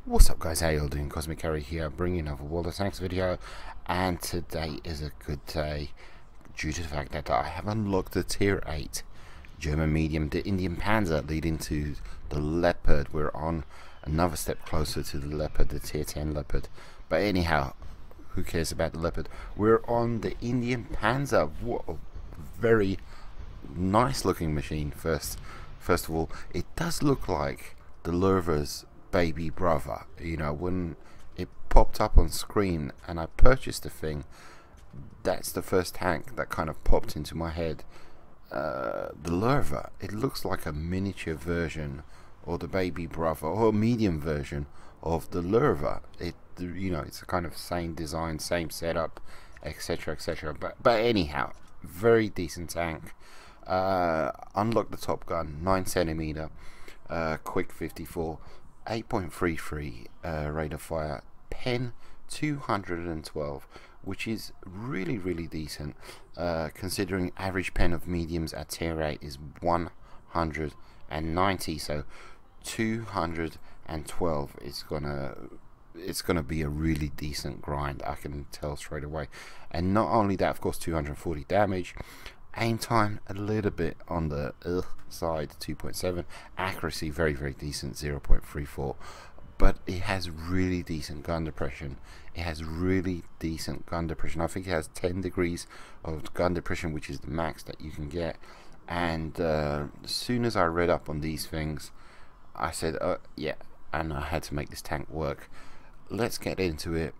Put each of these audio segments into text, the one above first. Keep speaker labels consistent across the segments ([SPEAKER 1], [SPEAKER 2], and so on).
[SPEAKER 1] What's up guys, how you all doing? Cosmic Carry here, bringing another World of Tanks video, and today is a good day due to the fact that I have unlocked the tier 8 German medium, the Indien Panzer, leading to the Leopard. We're on another step closer to the Leopard, the tier 10 Leopard, but anyhow, who cares about the Leopard? We're on the Indien Panzer. What a very nice looking machine. First of all, it does look like the Lurva's baby brother. You know, when it popped up on screen and I purchased the thing, that's the first tank that kind of popped into my head. The Lurva, it looks like a miniature version or the baby brother or a medium version of the Lurva. You know, it's a kind of same design, same setup, etc, etc. But anyhow, very decent tank. Unlock the top gun, 9cm, quick 54, 8.33 rate of fire, pen 212, which is really decent, considering average pen of mediums at tier 8 is 190, so 212 is it's gonna be a really decent grind, I can tell straight away. And not only that, of course, 240 damage. Aim time a little bit on the side, 2.7. Accuracy very decent, 0.34. But it has really decent gun depression. I think it has 10 degrees of gun depression, which is the max that you can get. And as soon as I read up on these things, I said, yeah, and I had to make this tank work. Let's get into it.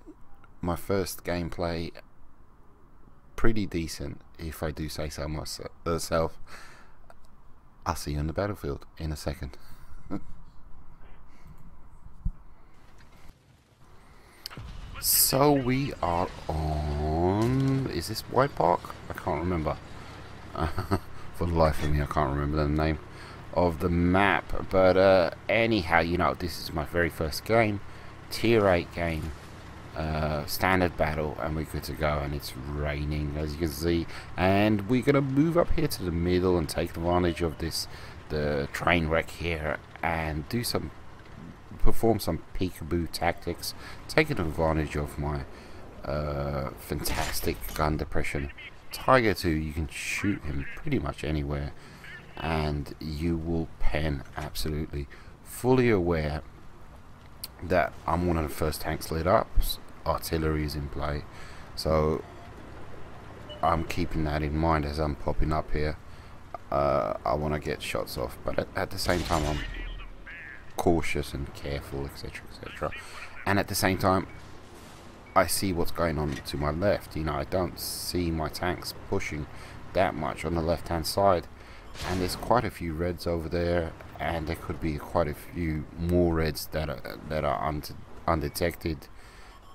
[SPEAKER 1] My first gameplay, pretty decent, if I do say so myself. I'll see you on the battlefield in a second. So we are on, is this White Park? I can't remember. For the life of me, I can't remember the name of the map. But anyhow, you know, this is my very first game, tier 8 game. Standard battle, and we're good to go. And it's raining, as you can see, and we're gonna move up here to the middle and take advantage of the train wreck here, and perform some peekaboo tactics, taking advantage of my fantastic gun depression. Tiger 2, you can shoot him pretty much anywhere and you will pen absolutely. Fully aware that I'm one of the first tanks lit up, artillery is in play, so I'm keeping that in mind as I'm popping up here. I want to get shots off, but at the same time I'm cautious and careful, etc, etc. And at the same time I see what's going on to my left. You know, I don't see my tanks pushing that much on the left hand side, and there's quite a few reds over there, and there could be quite a few more reds that are undetected,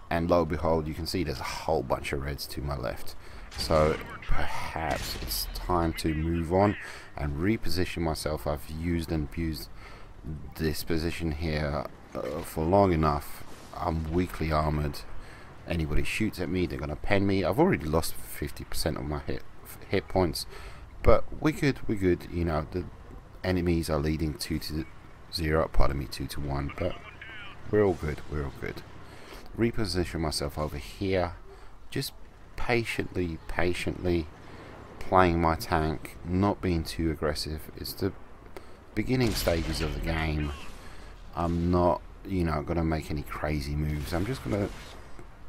[SPEAKER 1] and lo and behold, you can see there's a whole bunch of reds to my left. So perhaps it's time to move on and reposition myself. I've used and abused this position here for long enough. I'm weakly armored. Anybody shoots at me, they're gonna pen me. I've already lost 50% of my hit points, but we're good. You know, the enemies are leading 2-0, pardon me, 2-1, but we're all good. Reposition myself over here, just patiently playing my tank, not being too aggressive. It's the beginning stages of the game. I'm not, you know, gonna make any crazy moves. I'm just gonna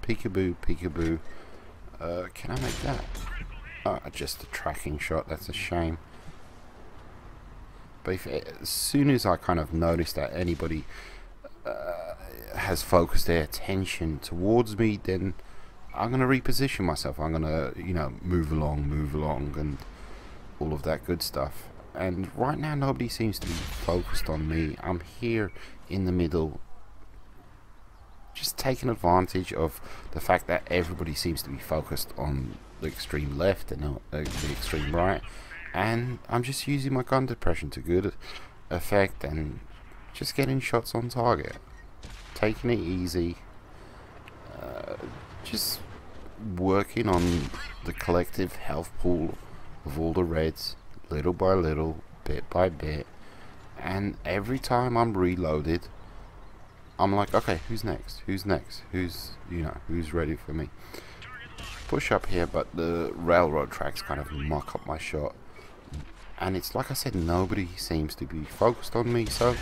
[SPEAKER 1] peekaboo. Can I make that? Just a tracking shot, that's a shame. But as soon as I kind of notice that anybody has focused their attention towards me, then I'm going to reposition myself. I'm going to, you know, move along and all of that good stuff. And right now nobody seems to be focused on me. I'm here in the middle, just taking advantage of the fact that everybody seems to be focused on the extreme left and the extreme right, and I'm just using my gun depression to good effect and just getting shots on target, taking it easy, just working on the collective health pool of all the reds, little by little, bit by bit. And every time I'm reloaded, I'm like, okay, who's next? Who's next? Who's, you know, who's ready for me? Push up here, but the railroad tracks kind of muck up my shot. And it's like I said, nobody seems to be focused on me, so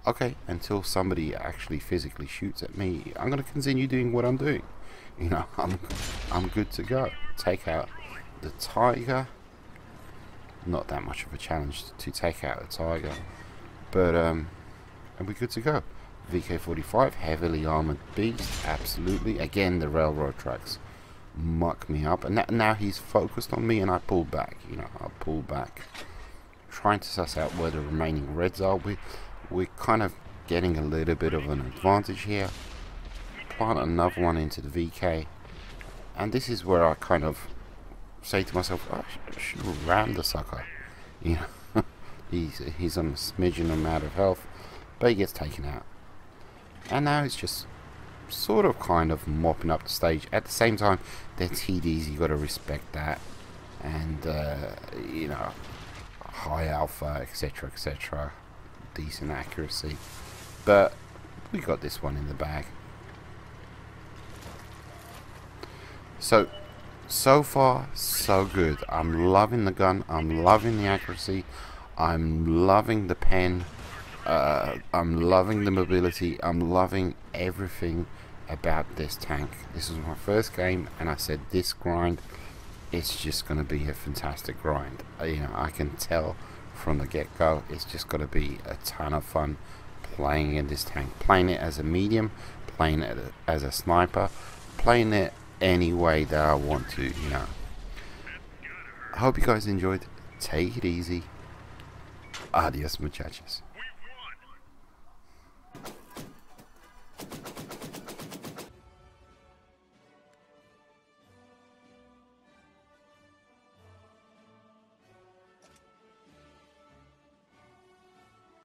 [SPEAKER 1] okay, until somebody actually physically shoots at me, I'm gonna continue doing what I'm doing. You know, I'm good to go. Take out the Tiger. Not that much of a challenge to take out the Tiger, but and we're good to go. VK-45, heavily armored beast, absolutely. Again, the railroad tracks muck me up, and now he's focused on me, and I pull back. You know, I pull back, trying to suss out where the remaining reds are. We're kind of getting a little bit of an advantage here. Plant another one into the VK, and this is where I kind of say to myself, oh, I should have rammed the sucker. You know, he's on a smidgen amount of health, but he gets taken out. And now it's just sort of kind of mopping up the stage. At the same time, they're TDs, you got to respect that, and you know, high alpha, etc, etc, decent accuracy, but we got this one in the bag. So far so good. I'm loving the gun, I'm loving the accuracy, I'm loving the pen, I'm loving the mobility, I'm loving everything about this tank. This was my first game, and I said this grind, it's just going to be a fantastic grind. You know, I can tell from the get-go, it's just going to be a ton of fun playing in this tank, playing it as a medium, playing it as a sniper, playing it any way that I want to. You know, I hope you guys enjoyed. Take it easy. Adios, muchachos.